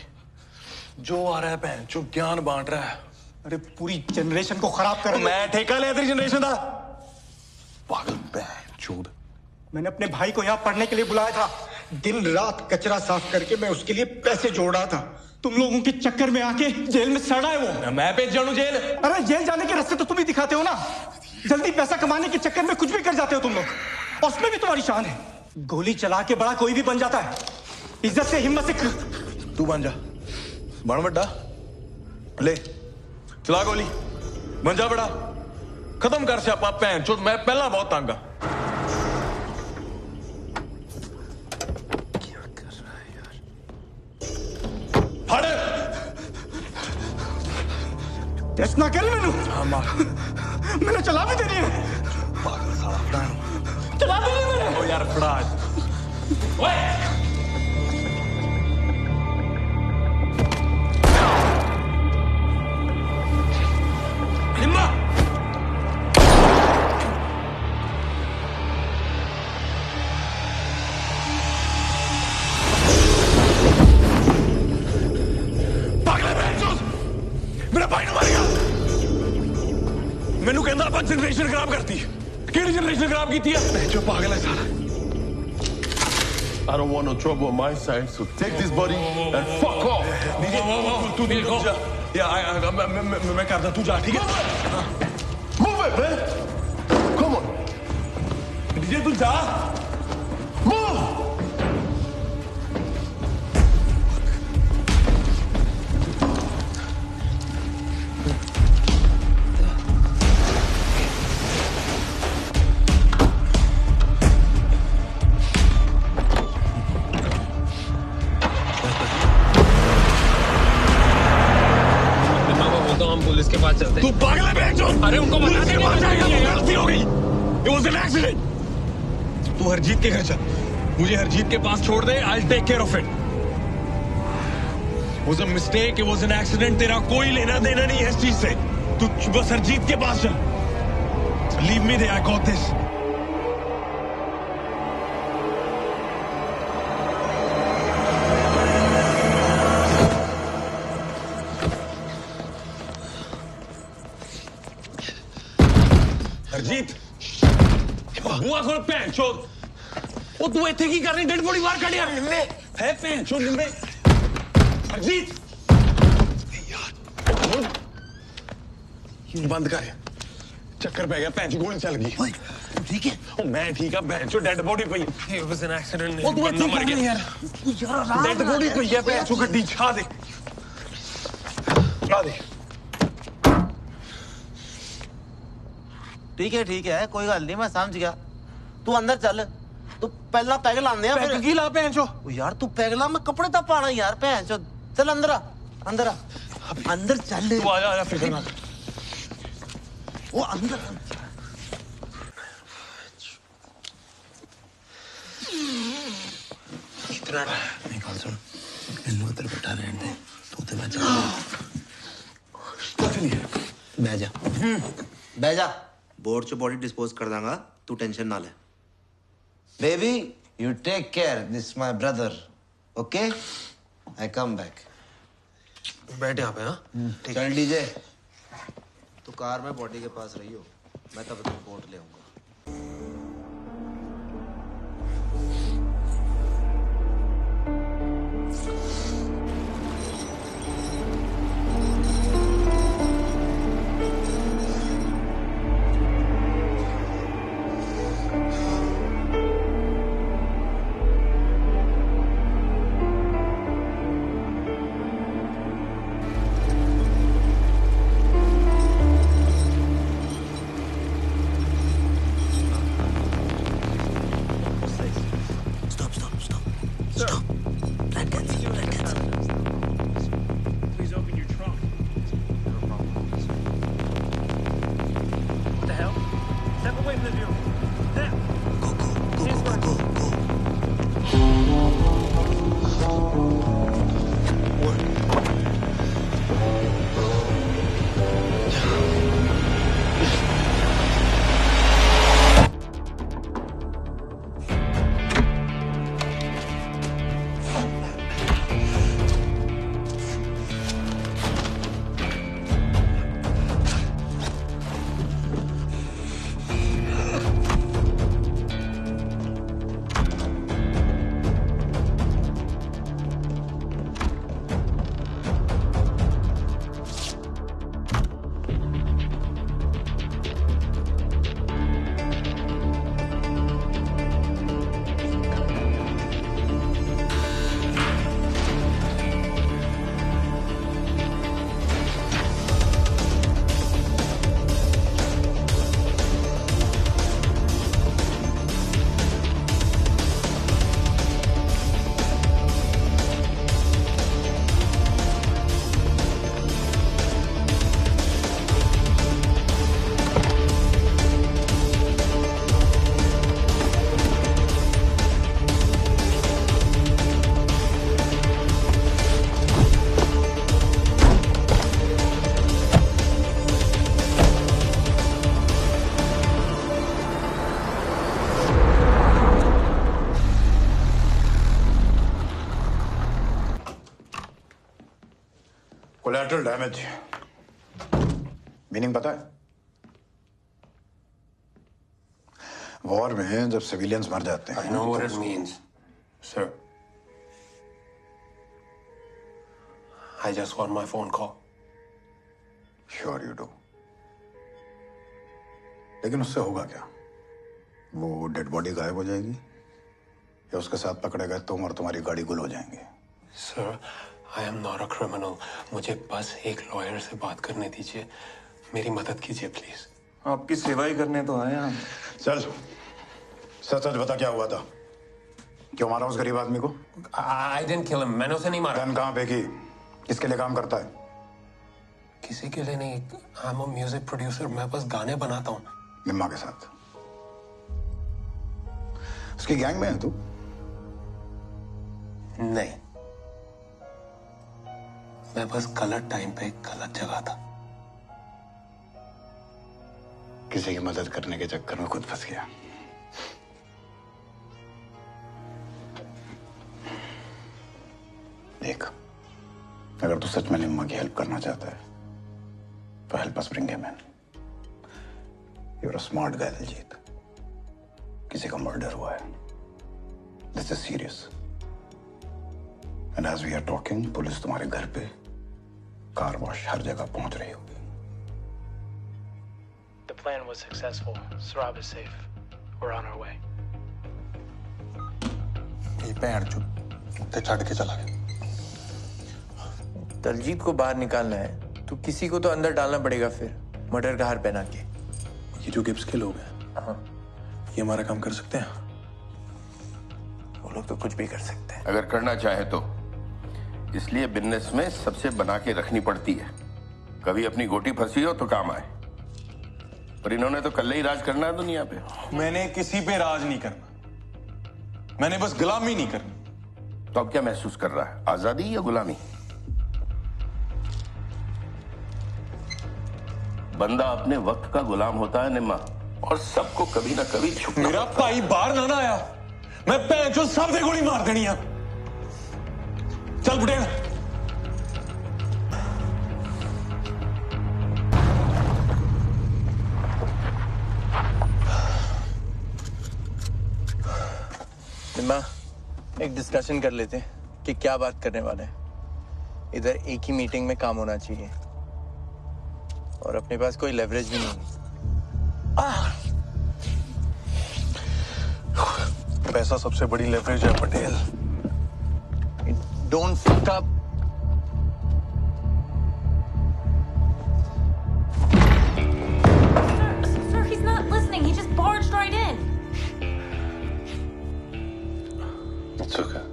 जो आ रहा है बहन जो ज्ञान बांट रहा है। अरे पूरी जनरेशन को खराब कर। मैं ठेका लिया तेरी जनरेशन का? पागल बहन चोद। मैंने अपने भाई को यहाँ पढ़ने के लिए बुलाया था। दिन रात कचरा साफ करके मैं उसके लिए पैसे जोड़ रहा था। तुम लोगों के चक्कर में आके जेल में सड़ा है वो। मैं भेज जाऊं जेल? अरे जेल जाने के रास्ते तो तुम ही दिखाते हो ना। जल्दी पैसा कमाने के चक्कर में कुछ भी कर जाते हो तुम लोग, और उसमें भी तुम्हारी शान है। गोली चला के बड़ा कोई भी बन जाता है। इज्जत से, हिम्मत से। तू बन जा, बन बड़ा, ले चला गोली, बन जा बड़ा, खत्म कर स्यापा भैन चोद। मैं पहला बहुत तंग आ। टेस्ट ना करी मैनू? हाँ मार। मैंने चला भी देनी है। पागल साला फड़ा। चला भी नहीं मैंने। ओ यार फड़ा। ओए! निम्मा! मेरा भाई ने मारेगा। मैनू कहंदा अपन जनरेशन खराब करती। केड़ी जनरेशन खराब की है? जो पागल है साला। I don't want no trouble on my side, so take this buddy and fuck off. तू नहीं जा। या मैं करदा, तू जा ठीक है? Move it, man. Come on. DJ तू जा। Move. was an accident. तू हरजीत के घर चल, मुझे हरजीत के पास छोड़ दे. I'll take care of it. It was a mistake. It was an accident. तेरा कोई लेना देना नहीं है इस चीज से. तू बस हरजीत के पास चल. Leave me there. I got this. Harjeet, बुआ खोल पैन चोद. वो तू इतने की कर रही डेड बॉडी बाहर काट यार. निम्बे है पैन चोद निम्बे. हरजीत यार बंद कर. चक्कर पै गया. पैन गोली चल गई. ठीक है. ओ मैं ठीक है. पैन चोद डेड बॉडी पई. It was an accident. वो तू बंदा मर गया यार. डेड बॉडी पई है. पैन चोद गड्डी छा दे. छा दे. ठीक है कोई गल नहीं, मैं समझ गया. तू अंदर चल. तू पहला पैग लाने आ. पैग की ला भैन चो. यार तू पैग ला, मैं कपड़े तो पाना यार. भैन चो चल अंदर आ. अंदर आ. अंदर चल. तू आ फिक्र ना. वो अंदर कितना नहीं कॉल सुन. इल्लू उधर बैठा रहने दे. तू तो मैं चल. बैठ जा. बोर्ड से बॉडी डिस्पोज कर दूंगा. तू टेंशन ना ले. Baby you take care. This my brother. Okay I come back. बैठ यहाँ पे. हाँ चल डीजे, तू कार में बॉडी के पास रही हो. मैं तब तक रिपोर्ट ले आऊंगा. कोलैटरल डैमेज मीनिंग पता है? वॉर में जब सिविलियंस मर जाते हैं. I know what it means, sir. I just got my phone call. Sure you do. लेकिन उससे होगा क्या? वो डेड बॉडी गायब हो जाएगी या उसके साथ पकड़े गए तुम और तुम्हारी गाड़ी गुल हो जाएंगे. Sir, I am not a criminal. मुझे बस एक लॉयर से बात करने दीजिए. मेरी मदद कीजिए प्लीज. आपकी सेवा ही करने तो आए हम. चल सच सच बता क्या हुआ था. क्यों मारा उस गरीब आदमी को? I didn't kill him. मैंने उसे नहीं मारा. गन कहाँ फेंकी? किसके लिए काम करता है? किसी के लिए नहीं. I'm a music producer. मैं बस गाने बनाता हूँ. निम्मा के साथ. उसकी गैंग में है तू? नहीं, मैं बस गलत टाइम पे गलत जगह था। किसी की मदद करने के चक्कर में खुद फंस गया। देख, अगर तू सच में निम्मा की हेल्प करना चाहता है तो help us bring him in. You are a smart guy Diljit. किसी का मर्डर हुआ है। This is serious. And as we are talking, police तुम्हारे घर पे, कार वॉश, हर जगह पहुंच रही होगी। The plan was successful. Sarab is safe. We're on our way. ये पैर जो ते चढ़ के चला गया। दलजीत को बाहर निकालना है तो किसी को तो अंदर डालना पड़ेगा, फिर मर्डर का हार पहना के। ये जो गिब्स के लोग हैं, ये हमारा काम कर सकते हैं? वो लोग तो कुछ भी कर सकते हैं अगर करना चाहे तो। इसलिए बिजनेस में सबसे बना के रखनी पड़ती है। कभी अपनी गोटी फंसी हो तो काम आए। पर इन्होंने तो कल ही राज करना है दुनिया पे। मैंने किसी पे राज नहीं करना, मैंने बस गुलामी नहीं करनी। तो अब क्या महसूस कर रहा है, आजादी या गुलामी? बंदा अपने वक्त का गुलाम होता है निम्मा, और सबको कभी ना कभी छुपना। मेरा भाई बाहर ना आया, मैं पैंचो सब दे गोली मार देनी है। चल बुटेल। निम्मा, एक डिस्कशन कर लेते हैं कि क्या बात करने वाले हैं। इधर एक ही मीटिंग में काम होना चाहिए और अपने पास कोई लेवरेज भी नहीं। पैसा सबसे बड़ी लेवरेज है Patel. Don't fuck up. Sir, he's not listening. He just barged right in. It's okay.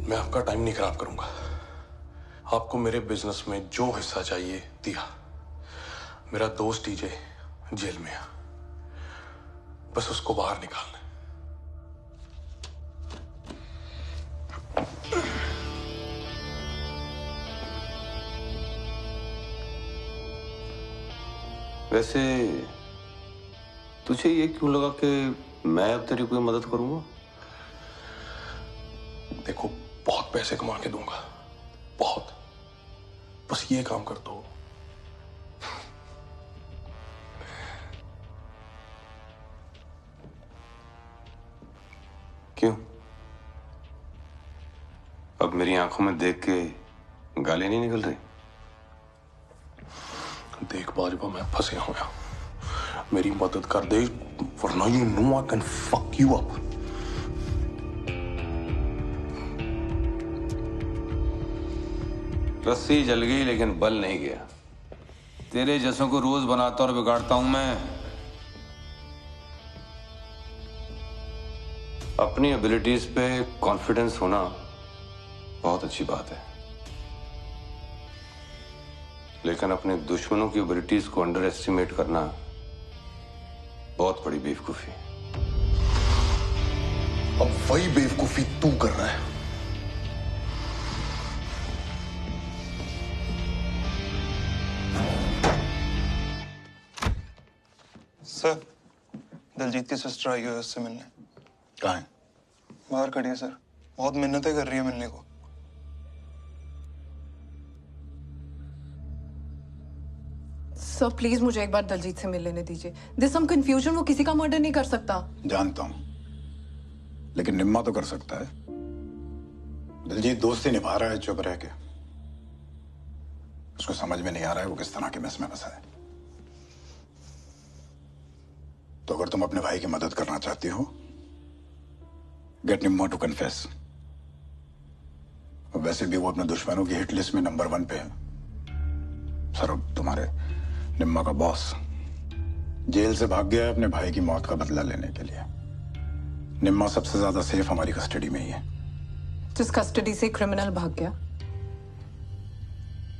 मैं आपका टाइम नहीं खराब करूंगा। आपको मेरे बिजनेस में जो हिस्सा चाहिए दिया। मेरा दोस्त डीजे जेल में है, बस उसको बाहर निकालना है। वैसे तुझे ये क्यों लगा कि मैं अब तेरी कोई मदद करूंगा? देखो, बहुत पैसे कमा के दूंगा, बहुत। बस ये काम कर दो। क्यों? अब मेरी आंखों में देख के गाली नहीं निकल रही? देख बाजवा, मैं फंसे हुआ, मेरी मदद कर दे, वरना you know I can fuck you up. रस्सी जल गई लेकिन बल नहीं गया। तेरे जैसों को रोज बनाता और बिगाड़ता हूं मैं। अपनी एबिलिटीज पे कॉन्फिडेंस होना बहुत अच्छी बात है, लेकिन अपने दुश्मनों की एबिलिटीज को अंडर एस्टिमेट करना बहुत बड़ी बेवकूफी है। अब वही बेवकूफी तू कर रहा है। सर, दलजीत की सिस्टर आई है उससे मिलने। कहाँ है? बाहर खड़ी है सर, बहुत मिन्नतें कर रही है मिलने को। सर प्लीज मुझे एक बार दलजीत से मिल लेने दीजिए। दिस सम कंफ्यूजन, वो किसी का मर्डर नहीं कर सकता। जानता हूं, लेकिन निम्मा तो कर सकता है। दिलजीत दोस्ती निभा रहा है चुप रह के। उसको समझ में नहीं आ रहा है वो किस तरह के मेस में फंसा है। तो अगर तुम अपने भाई की मदद करना चाहती हो, गेट निम्मा टू कन्फेस। वैसे भी वो अपने दुश्मनों की हिट लिस्ट में नंबर 1 पे है। सर, अब तुम्हारे निम्मा का बॉस जेल से भाग गया है अपने भाई की मौत का बदला लेने के लिए। निम्मा सबसे ज्यादा सेफ हमारी कस्टडी में ही है। जिस कस्टडी से क्रिमिनल भाग गया,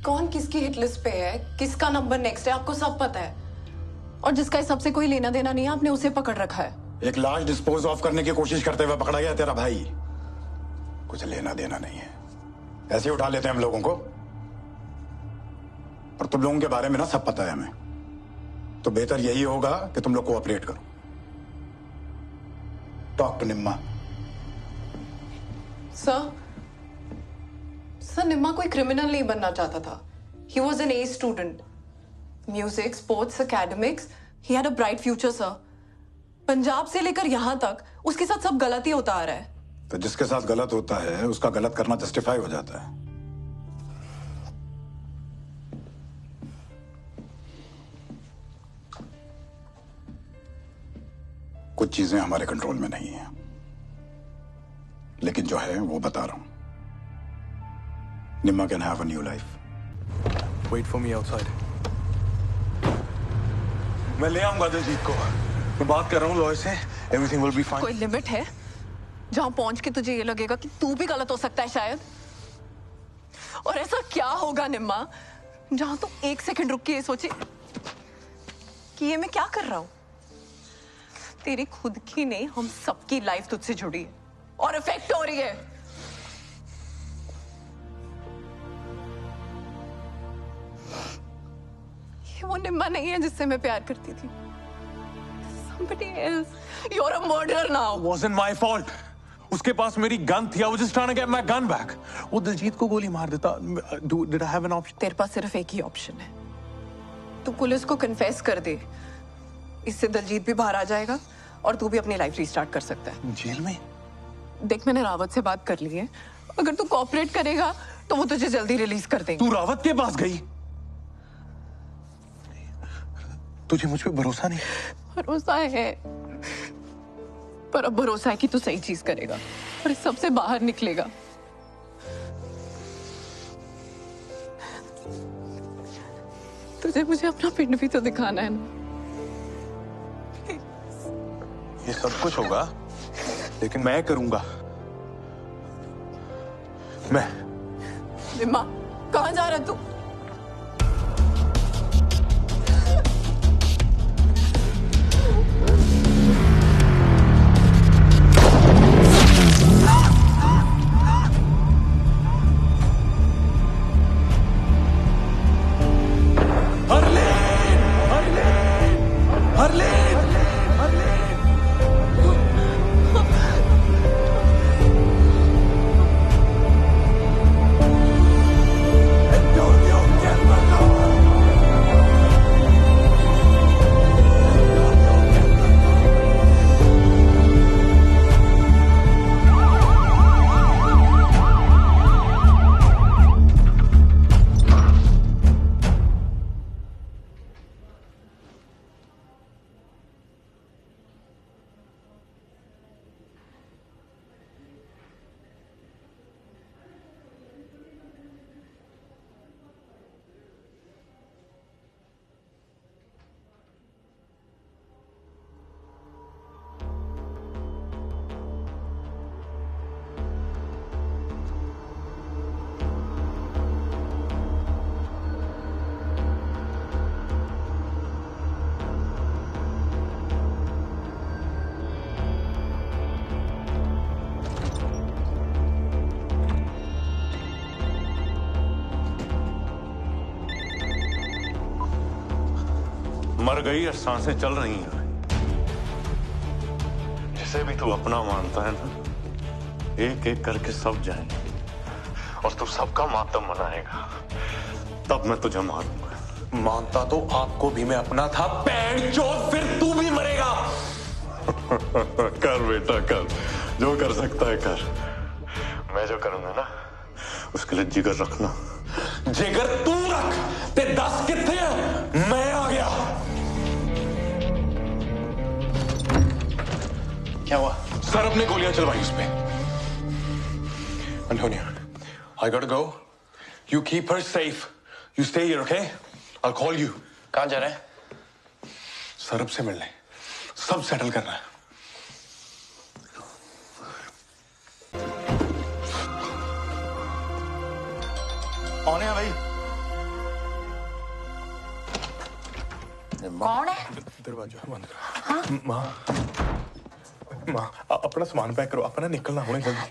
कौन किसकी हिट लिस्ट पे है, किसका नंबर नेक्स्ट है, आपको सब पता है। और जिसका इस सबसे कोई लेना देना नहीं है, आपने उसे पकड़ रखा है। एक लाश डिस्पोज ऑफ करने की कोशिश करते हुए पकड़ा गया तेरा भाई। कुछ लेना देना नहीं है, ऐसे ही उठा लेते हैं हम लोगों को। और तुम लोगों के बारे में ना सब पता है हमें, तो बेहतर यही होगा कि तुम लोग कोऑपरेट करो। टॉक टू निम्मा। सर निम्मा कोई क्रिमिनल नहीं बनना चाहता था। He was an a student, music, sports, academics, he had a bright future sir. Punjab से लेकर यहां तक उसके साथ सब गलत ही होता आ रहा है। तो जिसके साथ गलत होता है उसका गलत करना जस्टिफाई हो जाता है। कुछ चीजें हमारे कंट्रोल में नहीं है, लेकिन जो है वो बता रहा हूं। Nimma can have a new life. Wait for me outside. मैं ले आऊंगा दिलजीत को। मैं बात कर रहा हूँ लॉयर से। Everything will be fine. कोई लिमिट है जहां पहुंच के तुझे ये लगेगा कि तू भी गलत हो सकता है शायद? और ऐसा क्या होगा निम्मा जहां तू एक सेकंड रुक के ये सोचे कि ये मैं क्या कर रहा हूं? तेरी खुद की नहीं, हम सबकी लाइफ तुझसे जुड़ी है और इफेक्ट हो रही है। ये वो निम्मा नहीं है जिससे मैं प्यार करती थी। Somebody else. You're a murderer now. Wasn't my fault. उसके पास मेरी गन थी। I was just trying to get my gun back. वो दिलजीत को गोली मार देता। Did I have an option? तेरे पास सिर्फ एक ही ऑप्शन है। तू पुलिस को कन्फेस कर दे, इससे दिलजीत भी बाहर आ जाएगा और तू भी अपनी लाइफ रीस्टार्ट कर सकता है। जेल में? देख, मैंने रावत से बात कर ली है। अगर तू कोऑपरेट करेगा तो वो तुझे जल्दी रिलीज कर देंगे। तू रावत के पास गई? तुझे मुझ पे भरोसा नहीं? भरोसा है, पर अब भरोसा है कि तू सही चीज करेगा और इस सबसे बाहर निकलेगा। तुझे मुझे अपना पिंड भी तो दिखाना है ना। ये सब कुछ होगा, लेकिन मैं करूंगा। मैं। निम्मा, कहाँ जा रहा है तू? मर गई और सांसें चल रही हैं। जिसे भी तू अपना मानता है ना, एक एक करके सब जाएंगे और तू सबका मातम मनाएगा। तब मैं तुझे मारूंगा। मानता तो आपको भी मैं अपना था। पैंचोद, फिर तू भी मरेगा। कर बेटा कर, जो कर सकता है कर। मैं जो करूंगा ना, उसके लिए जिगर रखना। जिगर तू रख, ते 10 कितने हैं? मैं आ गया। क्या हुआ? सर अपने गोलियां चलवाई उस पे। Antonia, I gotta go. You keep her safe. You stay here, okay? I'll call you. कहाँ जा रहे हैं? सरब से मिलने। सब सेटल करना है। कौन है भाई? कौन है? दरवाजा बंद करो। माँ अपना सामान पैक करो, अपना निकलना होने जल्दी।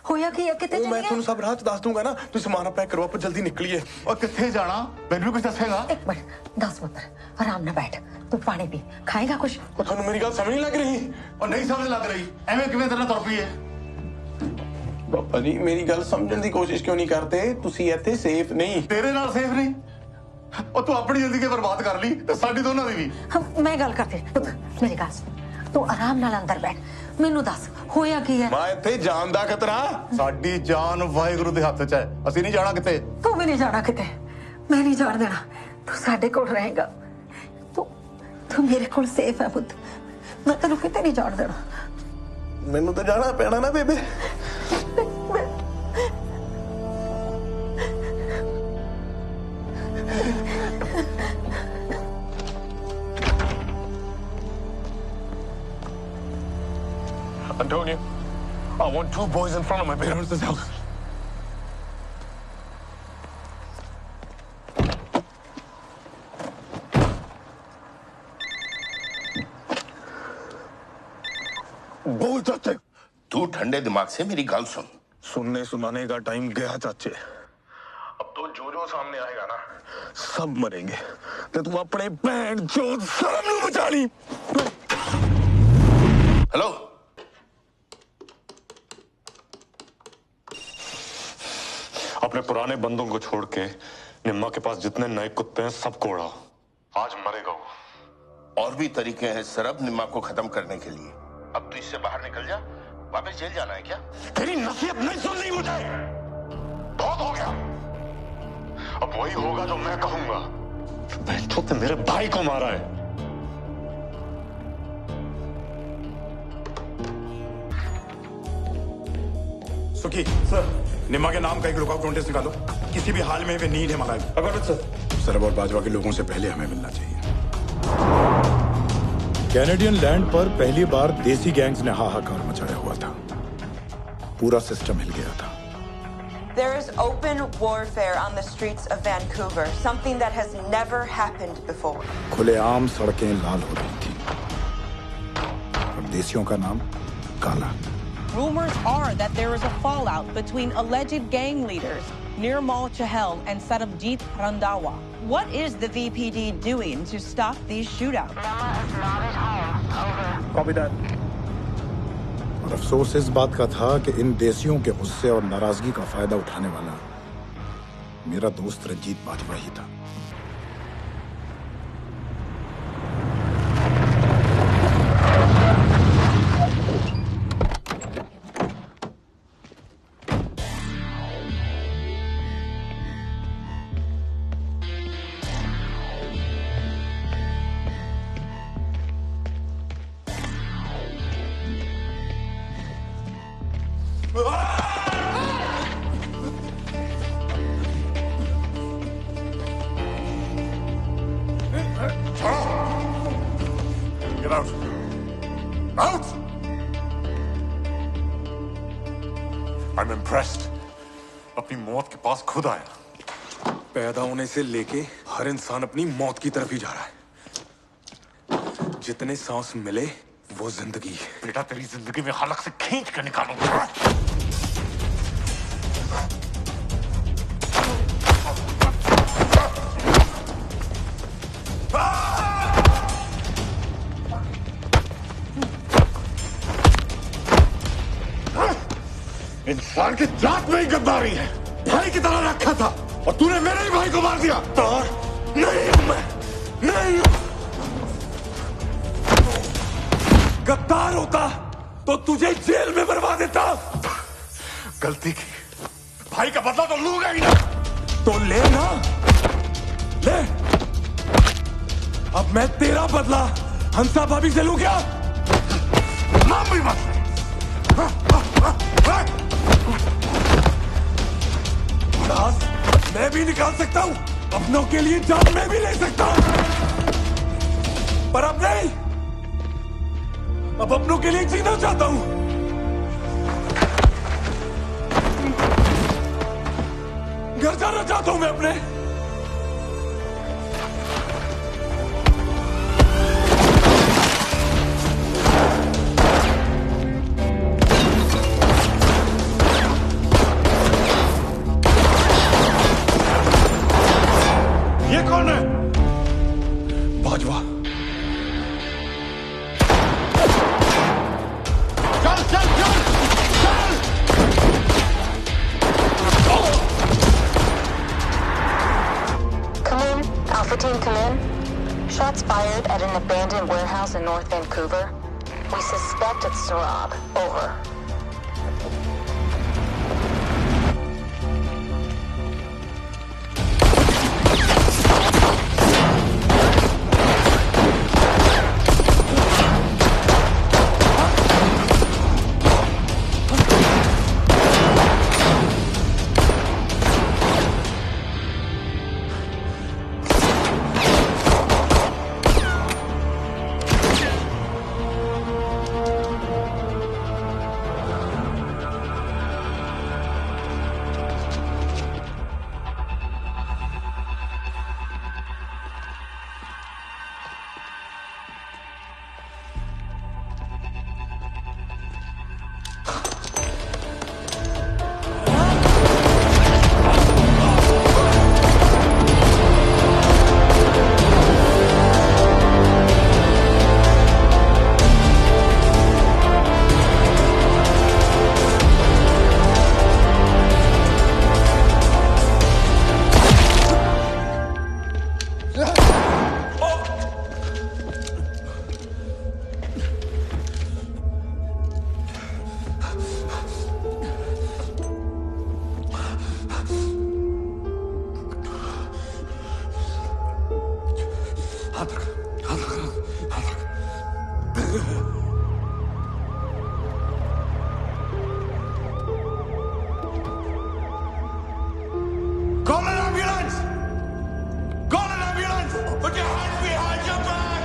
होया कि कितने मैं ਤੁਹਾਨੂੰ ਸਭ ਰਾਤ ਦੱਸ ਦੂੰਗਾ ਨਾ, ਤੁਸੀਂ ਸਮਾਨ ਪੈਕ ਕਰੋ, ਆਪਾਂ ਜਲਦੀ ਨਿਕਲੀਏ। और किथे जाना ਮੈਨੂੰ कुछ दसेगा? एक मिनट, 10 मिनट आराम ना बैठ, तू पानी पी, खाएगा कुछ? ਤੁਹਾਨੂੰ ਮੇਰੀ ਗੱਲ ਸਮਝ ਨਹੀਂ ਲੱਗ ਰਹੀ? और नहीं समझ लग रही, ਐਵੇਂ ਕਿਵੇਂ ਤੇਰੇ ਨਾਲ ਤੁਰ ਪਈ ਹੈ? ਪਾਪਾ ਜੀ ਮੇਰੀ ਗੱਲ ਸਮਝਣ ਦੀ ਕੋਸ਼ਿਸ਼ ਕਿਉਂ ਨਹੀਂ ਕਰਦੇ? ਤੁਸੀਂ ਇੱਥੇ ਸੇਫ ਨਹੀਂ। ਤੇਰੇ ਨਾਲ ਸੇਫ ਨਹੀਂ? ਉਹ ਤੂੰ ਆਪਣੀ ਜ਼ਿੰਦਗੀ ਬਰਬਾਦ ਕਰ ਲਈ ਤੇ ਸਾਡੀ ਦੋਨਾਂ ਦੀ ਵੀ। मैं गल करती, मेरी गल सुन, तू आराम नाल अंदर बैठ, ਮੈਨੂੰ ਦੱਸ ਹੋਇਆ ਕੀ ਹੈ? ਮੈਂ ਇੱਥੇ ਜਾਨ ਦਾ ਖਤਰਾ? ਸਾਡੀ ਜਾਨ ਵਾਹਿਗੁਰੂ ਦੇ ਹੱਥ 'ਚ ਹੈ, ਅਸੀਂ ਨਹੀਂ ਜਾਣਾ ਕਿਤੇ। ਤੂੰ ਵੀ ਨਹੀਂ ਜਾਣਾ ਕਿਤੇ, ਮੈਂ ਨਹੀਂ ਜਾਣ ਦੇਣਾ, ਤੂੰ ਸਾਡੇ ਕੋਲ ਰਹੇਗਾ। ਤੂੰ ਮੇਰੇ ਕੋਲ ਸੇਫ ਹੈ ਪੁੱਤ, ਮੈਂ ਤੈਨੂੰ ਕਿਤੇ ਨਹੀਂ ਜਾਣ ਦੇਣਾ। ਮੈਨੂੰ ਤਾਂ ਜਾਣਾ ਪੈਣਾ ਨਾ ਬੇਬੇ। Antonio, I want 2 boys in front of my parents' house. बोल चाचे। तू ठंडे दिमाग से मेरी गल सुन। सुनने सुनाने का टाइम गया चाचे। अब तो जो सामने आएगा ना सब मरेंगे, तो तू अपने बहन चोद शर्म नूं बचा ली। हेलो, अपने पुराने बंदों को छोड़ के निम्मा के पास जितने नए कुत्ते हैं सबको उड़ा। आज मरेगा वो। और भी तरीके हैं सरब निम्मा को खत्म करने के लिए। अब तू इससे बाहर निकल जा, वापस जेल जाना है क्या? तेरी नसीहत नहीं सुननी मुझे, बहुत हो गया। अब वही होगा जो मैं कहूंगा। तो मेरे भाई को मारा है। सुखी सर, निम्मा के नाम का एक लुकआउट नोटिस निकालो, किसी भी हाल में वे नीड है मलाई। अगर सर सरब और बाजवा के लोगों से पहले हमें मिलना चाहिए। कैनेडियन लैंड पर पहली बार देसी गैंग्स ने हाहाकार मचाया हुआ था, पूरा सिस्टम हिल गया था। There is open warfare on the streets of Vancouver, something that has never happened before. खुलेआम सड़कें लाल हो रही थी और देसियों का नाम काला। Rumors are that there is a fallout between alleged gang leaders Nirmal Chahal and Sarabjit Randhawa. What is the VPD doing to stop these shootouts? Copy that. और अफसोस इस बात का था कि इन देसियों के गुस्से और नाराजगी का फायदा उठाने वाला मेरा दोस्त रंजीत बाजवा ही था। Get out! Out! I'm impressed. अपनी मौत के पास खुद आया। पैदा होने से लेके हर इंसान अपनी मौत की तरफ ही जा रहा है। जितने सांस मिले वो जिंदगी। बेटा तेरी जिंदगी में हलक से खींच कर निकालूंगा। इंसान की जात में ही गद्दारी है। भाई की तरह रखा था और तूने मेरे ही भाई को मार दिया। तो नहीं हूं मैं, नहीं हूं। गद्दार होता तो तुझे जेल में बर्बाद देता। गलती की, भाई का बदला तो लूंगा ही ना। तो ले ना, ले। अब मैं तेरा बदला हंसा भाभी से लूं क्या? नाम भी मत। मैं भी निकाल सकता हूं, अपनों के लिए जान मैं भी ले सकता हूं, पर अब नहीं। अब अपनों के लिए जीना चाहता हूं। घर जाना चाहता हूं मैं अपने। कौन है? बाजवा। चल चल चल चल। Come in, Alpha Team, come in. Shots fired at an abandoned warehouse in North Vancouver. We suspect it's Sarab. Over. Call an ambulance! Call an ambulance! Put your hands behind your back!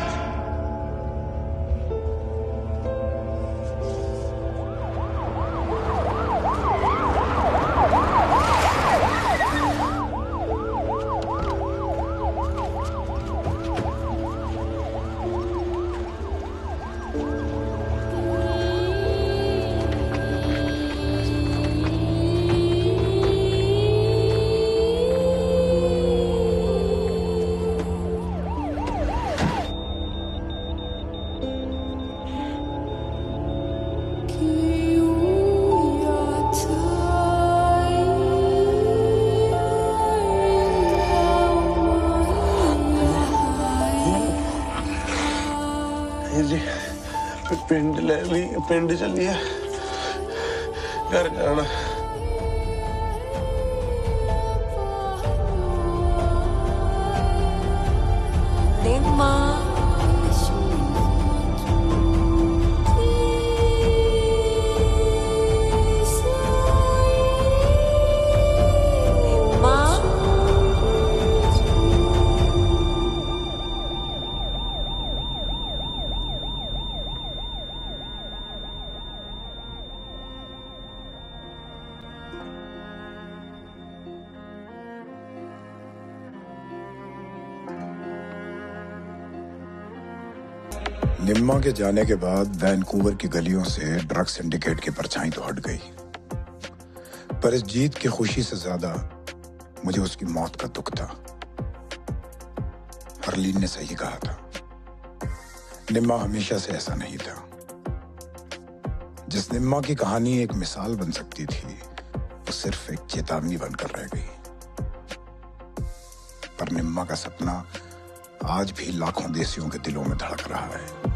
जी पिंड ले ली, पिंड चलिए, घर जाना। निम्मा के जाने के बाद वैनकूवर की गलियों से ड्रग सिंडिकेट की परछाई तो हट गई, पर इस जीत की खुशी से ज्यादा मुझे उसकी मौत का दुख था। हरलीन ने सही कहा था, निम्मा हमेशा से ऐसा नहीं था। जिस निम्मा की कहानी एक मिसाल बन सकती थी, वो सिर्फ एक चेतावनी बनकर रह गई। पर निम्मा का सपना आज भी लाखों देसियों के दिलों में धड़क रहा है।